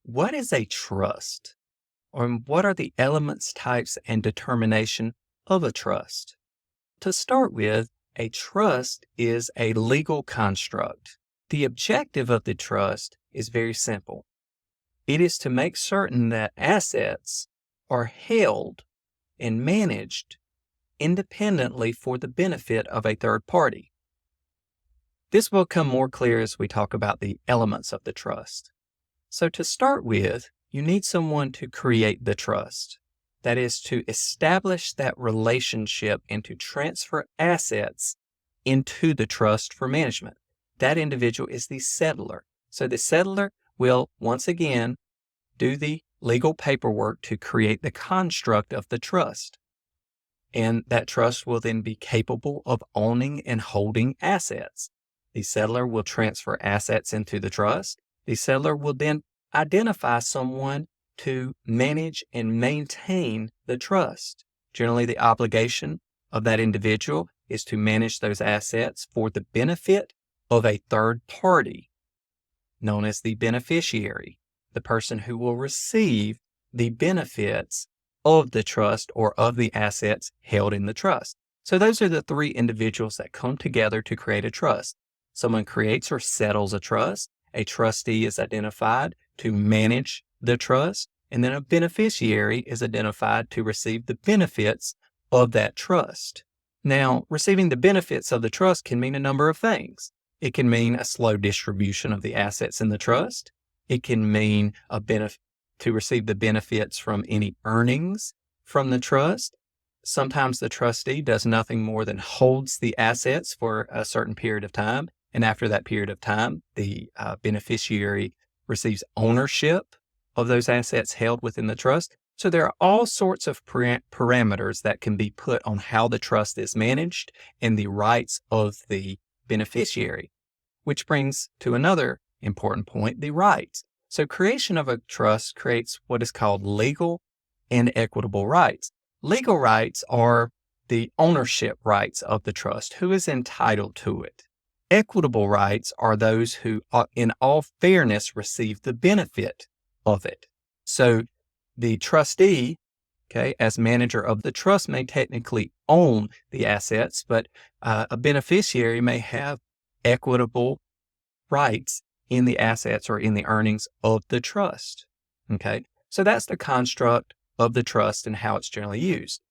What is a trust? Or what are the elements, types, and determination of a trust? To start with, a trust is a legal construct. The objective of the trust is very simple. It is to make certain that assets are held and managed independently for the benefit of a third party. This will become more clear as we talk about the elements of the trust. So to start with, you need someone to create the trust. That is to establish that relationship and to transfer assets into the trust for management. That individual is the settlor. So the settlor will once again do the legal paperwork to create the construct of the trust. And that trust will then be capable of owning and holding assets. The settlor will transfer assets into the trust. The settlor will then identify someone to manage and maintain the trust. Generally, the obligation of that individual is to manage those assets for the benefit of a third party, known as the beneficiary, the person who will receive the benefits of the trust or of the assets held in the trust. So those are the three individuals that come together to create a trust. Someone creates or settles a trust. A trustee is identified to manage the trust, and then a beneficiary is identified to receive the benefits of that trust. Now, receiving the benefits of the trust can mean a number of things. It can mean a slow distribution of the assets in the trust. It can mean to receive the benefits from any earnings from the trust. Sometimes the trustee does nothing more than holds the assets for a certain period of time. And after that period of time, the beneficiary receives ownership of those assets held within the trust. So there are all sorts of parameters that can be put on how the trust is managed and the rights of the beneficiary, which brings to another important point, the rights. So creation of a trust creates what is called legal and equitable rights. Legal rights are the ownership rights of the trust, who is entitled to it. Equitable rights are those who, in all fairness, receive the benefit of it. So the trustee, as manager of the trust, may technically own the assets, but a beneficiary may have equitable rights in the assets or in the earnings of the trust. So that's the construct of the trust and how it's generally used.